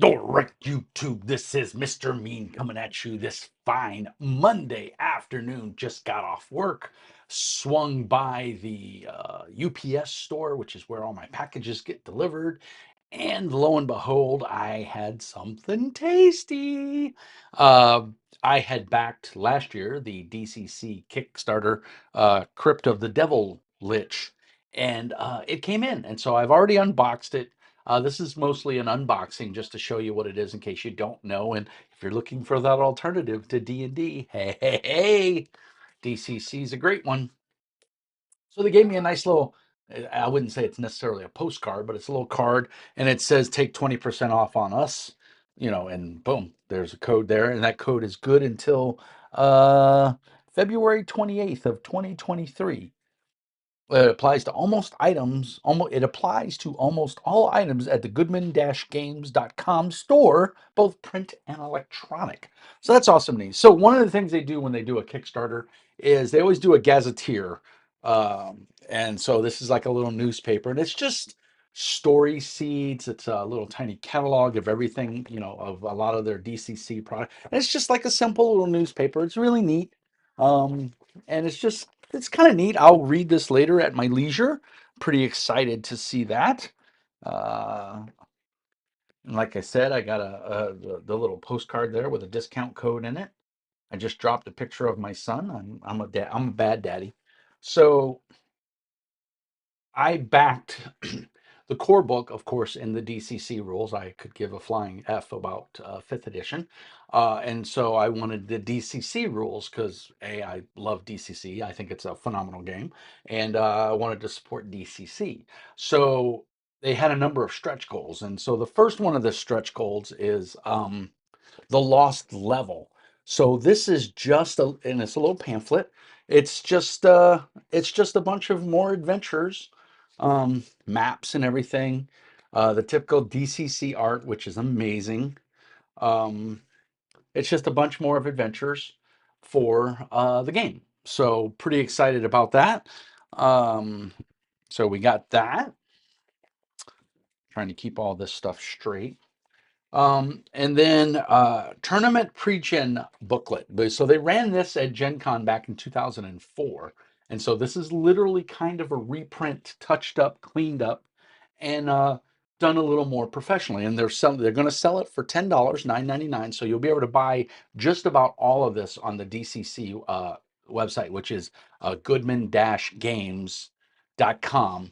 Alright, YouTube, this is Mr. Mean coming at you this fine Monday afternoon. Just got off work, swung by the UPS store, which is where all my packages get delivered, and lo and behold, I had something tasty. Uh, I had backed last year the DCC Kickstarter Crypt of the Devil Lich, and it came in, and so I've already unboxed it. This is mostly an unboxing just to show you what it is in case you don't know. And if you're looking for that alternative to D&D, hey, DCC is a great one. So they gave me a nice little, I wouldn't say it's necessarily a postcard, but it's a little card and it says take 20% off on us, and boom, there's a code there. And that code is good until uh, February 28th of 2023. It applies to it applies to almost all items at the goodman-games.com store, both print and electronic. So that's awesome news. So one of the things they do when they do a Kickstarter is they always do a gazetteer. And so this is like a little newspaper, and it's just story seeds. It's a little tiny catalog of everything, of a lot of their DCC product. And it's just like a simple little newspaper. It's really neat. And it's kind of neat. I'll read this later at my leisure. Pretty excited to see that. And like I said, I got the little postcard there with a discount code in it. I just dropped a picture of my son. I'm a bad daddy. So I backed the core book, of course, in the DCC rules. I could give a flying F about fifth edition. And so I wanted the DCC rules because I love DCC. I think it's a phenomenal game. And I wanted to support DCC. So they had a number of stretch goals. And so the first one of the stretch goals is the lost level. So this is and it's a little pamphlet. It's just a bunch of more adventures, maps and everything. The typical DCC art, which is amazing. Um, it's just a bunch more of adventures for the game. So pretty excited about that. Um, so we got that. Trying to keep all this stuff straight. And then tournament pre-gen booklet. So they ran this at Gen Con back in 2004. And so this is literally kind of a reprint, touched up, cleaned up, and done a little more professionally. And they're going to sell it for $10, $9.99. So you'll be able to buy just about all of this on the DCC website, which is goodman-games.com,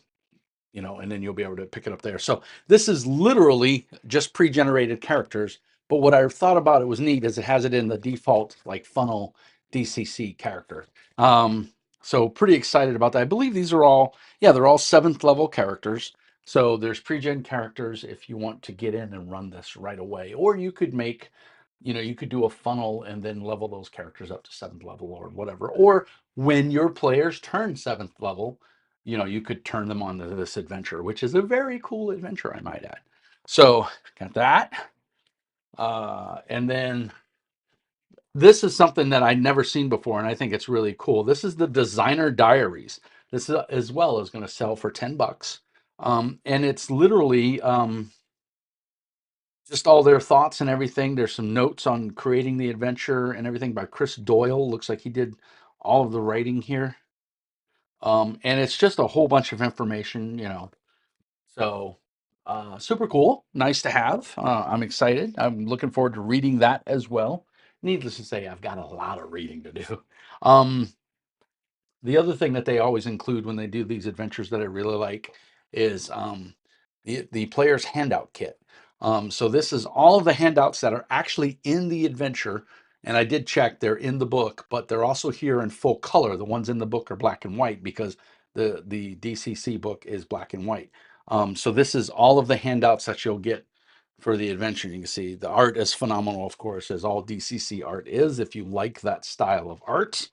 and then you'll be able to pick it up there. So this is literally just pre-generated characters. But what I thought about it was neat is it has it in the default like funnel DCC character. Um, so pretty excited about that. I believe these are all, yeah, they're all 7th level characters. So there's pre-gen characters if you want to get in and run this right away, or you could you could do a funnel and then level those characters up to 7th level or whatever. Or when your players turn 7th level, you could turn them on to this adventure, which is a very cool adventure, I might add. So got that. And then this is something that I'd never seen before, and I think it's really cool. This is the Designer Diaries. This is, as well is going to sell for $10. And it's literally just all their thoughts and everything. There's some notes on creating the adventure and everything by Chris Doyle. Looks like he did all of the writing here. And it's just a whole bunch of information. So super cool. Nice to have. I'm excited. I'm looking forward to reading that as well. Needless to say, I've got a lot of reading to do. Um, the other thing that they always include when they do these adventures that I really like is the player's handout kit. So this is all of the handouts that are actually in the adventure. And I did check, they're in the book, but they're also here in full color. The ones in the book are black and white because the DCC book is black and white. So this is all of the handouts that you'll get for the adventure. You can see the art is phenomenal, of course, as all DCC art is, if you like that style of art.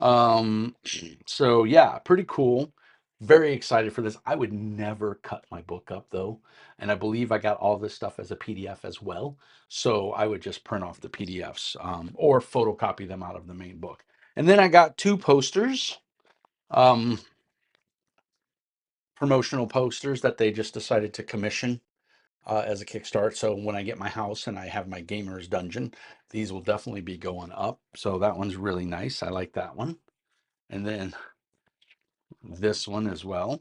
Um, so yeah, pretty cool. Very excited for this. I would never cut my book up though. And I believe I got all this stuff as a PDF as well. So I would just print off the PDFs or photocopy them out of the main book. And then I got 2 posters, um, promotional posters that they just decided to commission. as a kickstart. So when I get my house and I have my gamers dungeon, these will definitely be going up. So that one's really nice. I like that one. And then this one as well.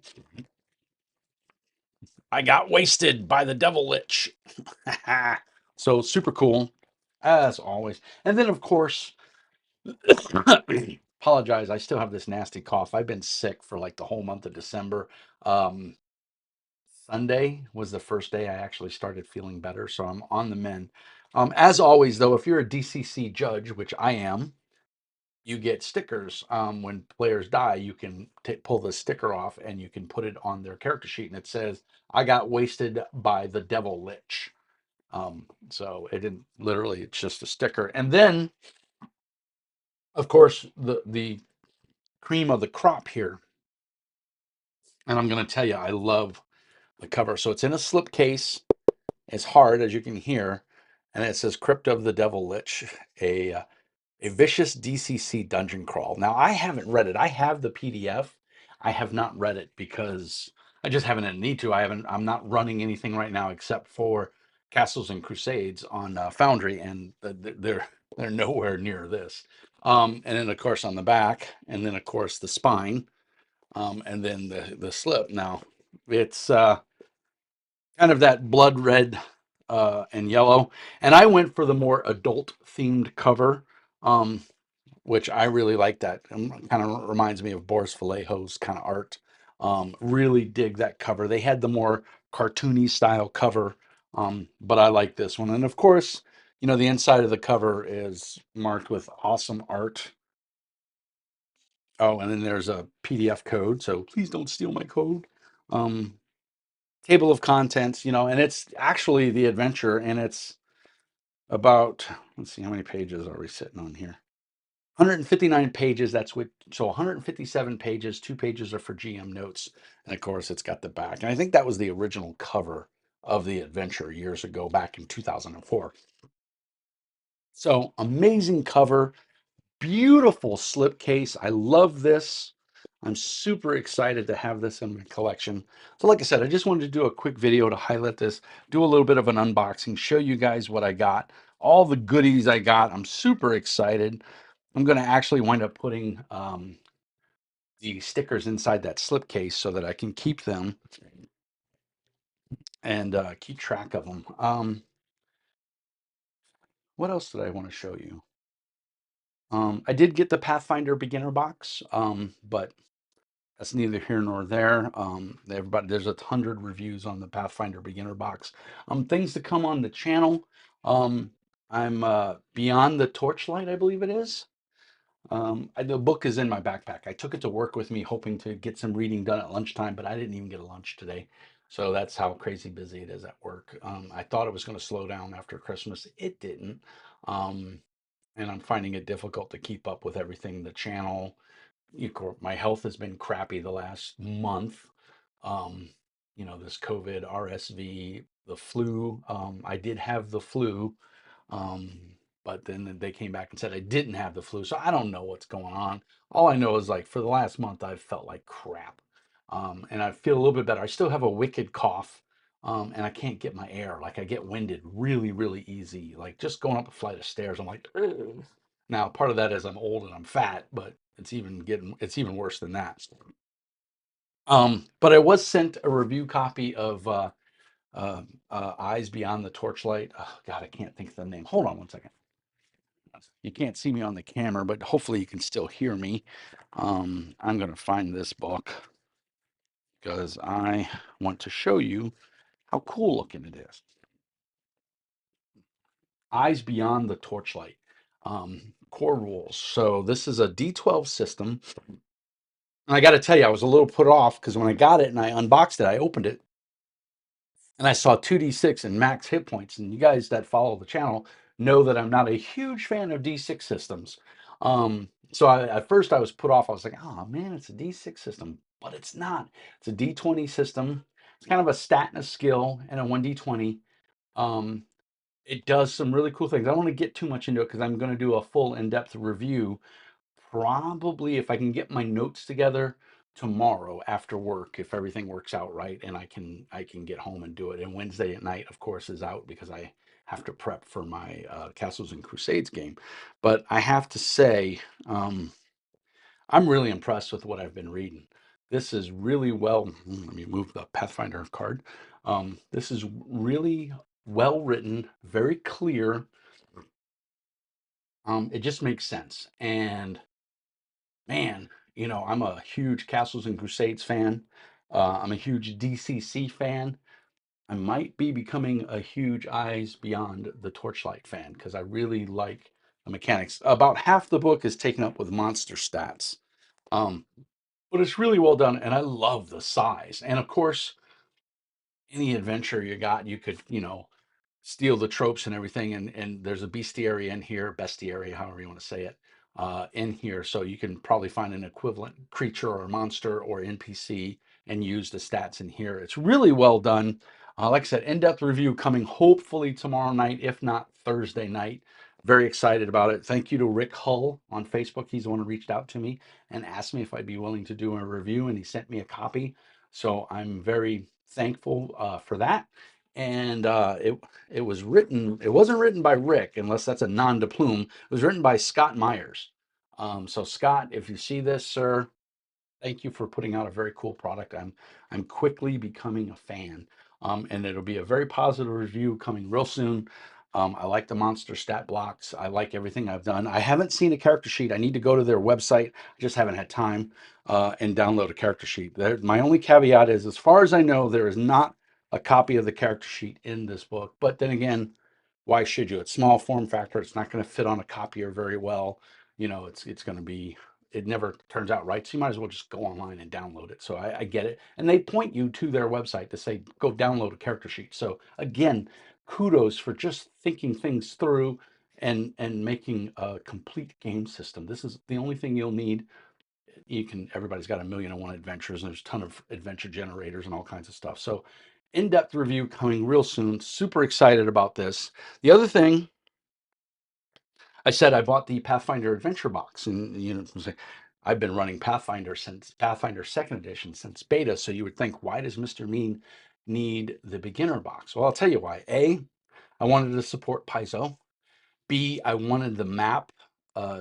I got wasted by the Devil Lich. So super cool, as always. And then, of course, apologize. I still have this nasty cough. I've been sick for like the whole month of December. Um, Sunday was the first day I actually started feeling better, so I'm on the mend. As always, though, if you're a DCC judge, which I am, you get stickers. When players die, you can pull the sticker off and you can put it on their character sheet, and it says, "I got wasted by the Devil Lich." So it didn't literally; it's just a sticker. And then, of course, the cream of the crop here, and I'm going to tell you, I love the cover. So it's in a slip case. It's hard, as you can hear, and it says "Crypt of the Devil Lich," a vicious DCC dungeon crawl. Now, I haven't read it. I have the PDF. I have not read it because I just haven't had a need to. I haven't. I'm not running anything right now except for Castles and Crusades on Foundry, and they're nowhere near this. And then of course on the back, and then of course the spine, and then the slip. Now, it's kind of that blood red and yellow, and I went for the more adult themed cover. Um, which I really like that. Kind of reminds me of Boris Vallejo's kind of art. Really dig that cover. They had the more cartoony style cover, but I like this one. And of course, the inside of the cover is marked with awesome art. Oh, and then there's a PDF code, so please don't steal my code. Um, Table of contents, and it's actually the adventure, and it's about, let's see, how many pages are we sitting on here? 159 pages. That's what, so 157 pages. 2 pages are for GM notes, and of course, it's got the back. And I think that was the original cover of the adventure years ago, back in 2004. So amazing cover, beautiful slipcase. I love this. I'm super excited to have this in my collection. So like I said, I just wanted to do a quick video to highlight this, do a little bit of an unboxing, show you guys what I got, all the goodies I got. I'm super excited. I'm going to actually wind up putting the stickers inside that slipcase so that I can keep them and keep track of them. What else did I want to show you? I did get the Pathfinder beginner box, but that's neither here nor there. There's 100 reviews on the Pathfinder beginner box. Things to come on the channel. I'm Beyond the Torchlight, I believe it is. The book is in my backpack. I took it to work with me, hoping to get some reading done at lunchtime, but I didn't even get a lunch today. So that's how crazy busy it is at work. I thought it was going to slow down after Christmas. It didn't. Um, and I'm finding it difficult to keep up with everything. The channel, my health has been crappy the last month. Um, this COVID, RSV, the flu. I did have the flu. Um, but then they came back and said I didn't have the flu. So I don't know what's going on. All I know is like for the last month, I've felt like crap. And I feel a little bit better. I still have a wicked cough. And I can't get my air. Like I get winded really, really easy. Like just going up a flight of stairs, I'm like, "Ugh." Now part of that is I'm old and I'm fat, but it's even worse than that. But I was sent a review copy of Eyes Beyond the Torchlight. Oh, God, I can't think of the name. Hold on one second. You can't see me on the camera, but hopefully you can still hear me. I'm going to find this book because I want to show you how cool looking it is. Eyes Beyond the Torchlight. Core rules. So this is a D12 system. And I got to tell you, I was a little put off because when I got it and I unboxed it, I opened it and I saw 2d6 and max hit points. And you guys that follow the channel know that I'm not a huge fan of d6 systems. So at first I was put off. I was like, oh man, it's a d6 system, but it's not. It's a d20 system. It's kind of a stat and a skill and a 1d20. Um, it does some really cool things. I don't want to get too much into it because I'm going to do a full in-depth review. Probably if I can get my notes together, tomorrow after work if everything works out right and I can get home and do it. And Wednesday at night, of course, is out because I have to prep for my Castles and Crusades game. But I have to say, I'm really impressed with what I've been reading. This is really well. Let me move the Pathfinder card. This is really well written, very clear. It just makes sense. And man, I'm a huge Castles and Crusades fan. I'm a huge DCC fan. I might be becoming a huge Eyes Beyond the Torchlight fan because I really like the mechanics. About half the book is taken up with monster stats. Um, but it's really well done, and I love the size. And of course, any adventure you got, you could, steal the tropes and everything. And there's a bestiary in here, bestiary, however you want to say it, in here. So you can probably find an equivalent creature or monster or NPC and use the stats in here. It's really well done. Like I said, in-depth review coming hopefully tomorrow night, if not Thursday night. Very excited about it. Thank you to Rick Hull on Facebook. He's the one who reached out to me and asked me if I'd be willing to do a review, and he sent me a copy. So I'm very thankful for that. And it was written, it wasn't written by Rick, unless that's a nom de plume. It was written by Scott Myers. So Scott, if you see this, sir, thank you for putting out a very cool product. I'm quickly becoming a fan. And it'll be a very positive review coming real soon. I like the monster stat blocks. I like everything I've done. I haven't seen a character sheet. I need to go to their website. I just haven't had time and download a character sheet. My only caveat is, as far as I know, there is not a copy of the character sheet in this book. But then again, why should you? It's small form factor. It's not going to fit on a copier very well. It's going to be, it never turns out right. So you might as well just go online and download it. So I get it. And they point you to their website to say, go download a character sheet. So again, kudos for just thinking things through and making a complete game system. This is the only thing you'll need. Everybody's got a million and one adventures, and there's a ton of adventure generators and all kinds of stuff. So in-depth review coming real soon. Super excited about this. The other thing, I said I bought the Pathfinder Adventure Box, and I've been running Pathfinder since Pathfinder Second Edition since beta. So you would think, why does Mr. Mean need the beginner box? Well, I'll tell you why. A, I wanted to support Paizo. B, I wanted the map,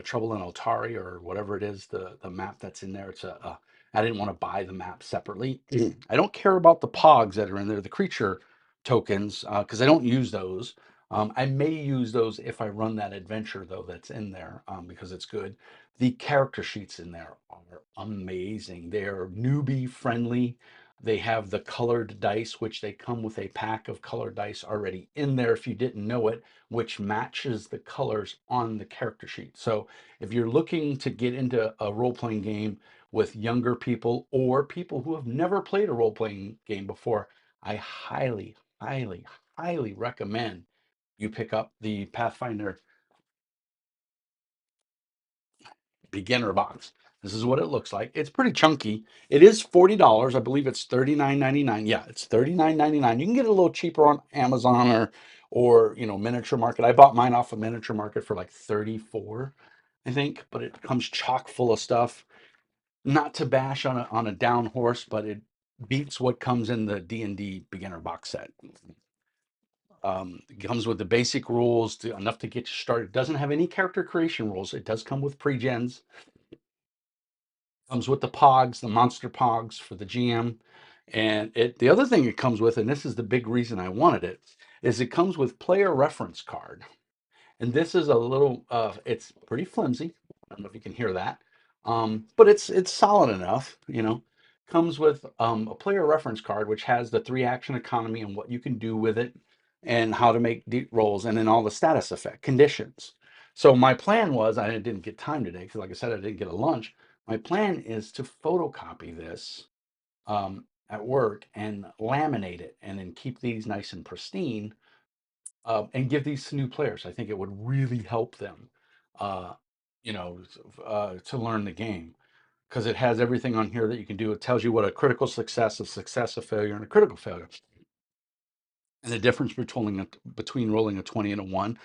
Trouble in Otari or whatever it is, the map that's in there. I didn't want to buy the map separately. I don't care about the pogs that are in there, the creature tokens, because I don't use those. I may use those if I run that adventure though that's in there, because it's good. The character sheets in there are amazing. They're newbie friendly. They have the colored dice, which they come with a pack of colored dice already in there if you didn't know it, which matches the colors on the character sheet. So if you're looking to get into a role-playing game with younger people or people who have never played a role-playing game before, I highly, highly, highly recommend you pick up the Pathfinder beginner box. This is what it looks like. It's pretty chunky. It is $40. I believe it's $39.99. Yeah, it's $39.99. You can get it a little cheaper on Amazon or Miniature Market. I bought mine off of Miniature Market for like 34, I think, but it comes chock full of stuff. Not to bash on a down horse, but it beats what comes in the D&D beginner box set. It comes with the basic rules, enough to get you started. It doesn't have any character creation rules. It does come with pre-gens. Comes with the pogs, the monster pogs for the GM. And the other thing it comes with, and this is the big reason I wanted it, is it comes with player reference card. And this is a little, it's pretty flimsy. I don't know if you can hear that. But it's solid enough. Comes with a player reference card, which has the 3-action economy and what you can do with it and how to make rolls, and then all the status effect conditions. So my plan was, I didn't get time today because, like I said, I didn't get a lunch. My plan is to photocopy this at work and laminate it and then keep these nice and pristine, and give these to new players. I think it would really help them, uh, to learn the game, because it has everything on here that you can do. It tells you what a critical success, a failure, and a critical failure, and the difference between rolling a 20 and a 1,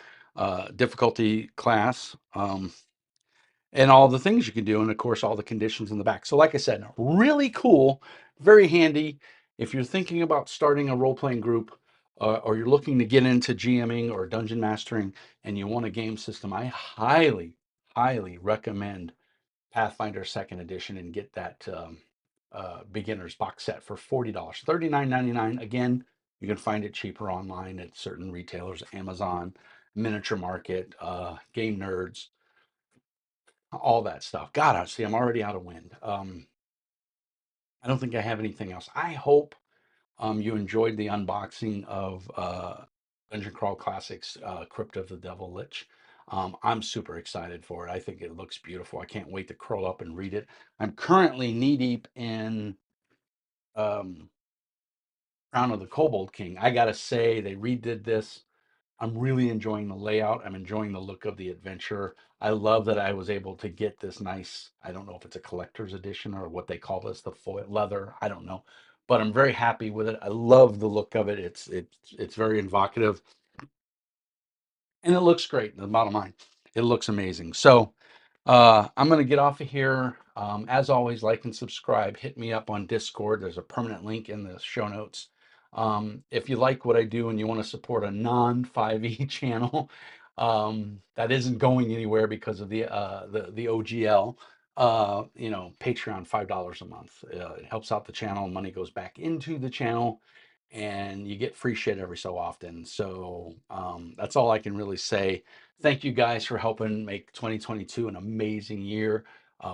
difficulty class, and all the things you can do, and of course all the conditions in the back. So like I said, really cool, very handy if you're thinking about starting a role-playing group, or you're looking to get into GMing or dungeon mastering and you want a game system. I highly recommend Pathfinder Second Edition, and get that beginner's box set for $40, $39.99. Again, you can find it cheaper online at certain retailers, Amazon, Miniature Market, Game Nerds, all that stuff. God, I see, I'm already out of wind. I don't think I have anything else. I hope you enjoyed the unboxing of Dungeon Crawl Classics, Crypt of the Devil Lich. I'm super excited for it. I think it looks beautiful. I can't wait to curl up and read it. I'm currently knee deep in um, Crown of the Kobold King. I gotta say, they redid this. I'm really enjoying the layout. I'm enjoying the look of the adventure. I love that I was able to get this nice, I don't know if it's a collector's edition or what they call this, the foil leather. I don't know. But I'm very happy with it. I love the look of it. It's very evocative, and it looks great. The bottom line, it looks amazing. So I'm going to get off of here. As always, like and subscribe. Hit me up on Discord. There's a permanent link in the show notes. If you like what I do and you want to support a non 5e channel that isn't going anywhere because of the OGL, Patreon, $5 a month. It helps out the channel. Money goes back into the channel, and you get free shit every so often. So that's all I can really say. Thank you guys for helping make 2022 an amazing year.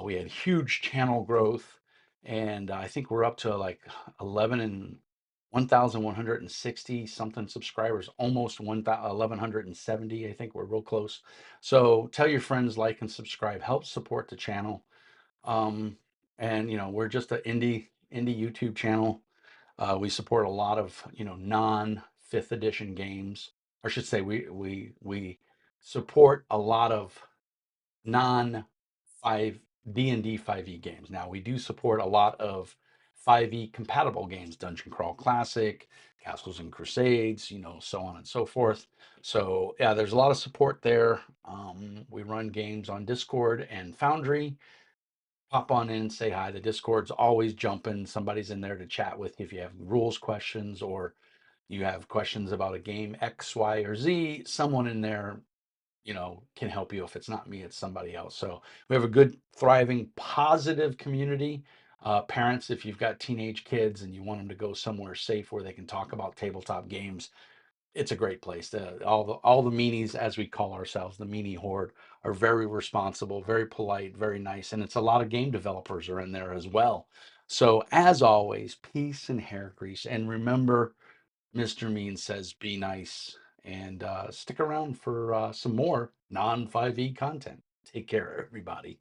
We had huge channel growth, and I think we're up to like 11 and 1,160 something subscribers, almost 1,170. I think we're real close. So tell your friends, like and subscribe, help support the channel. Um, and we're just an indie YouTube channel. We support a lot of non fifth edition games. Or I should say we support a lot of non five D&D 5e games. Now we do support a lot of 5e compatible games, Dungeon Crawl Classic, Castles and Crusades, so on and so forth. So yeah, there's a lot of support there. We run games on Discord and Foundry. Pop on in, say hi. The Discord's always jumping. Somebody's in there to chat with you if you have rules questions, or you have questions about a game X, Y, or Z. Someone in there, can help you. If it's not me, it's somebody else. So we have a good, thriving, positive community. Parents, if you've got teenage kids and you want them to go somewhere safe where they can talk about tabletop games, it's a great place. All the meanies, as we call ourselves, the meanie horde, are very responsible, very polite, very nice, and it's a lot of game developers are in there as well. So as always, peace and hair grease, and remember, Mr. Mean says, be nice, and stick around for some more non 5e content. Take care, everybody.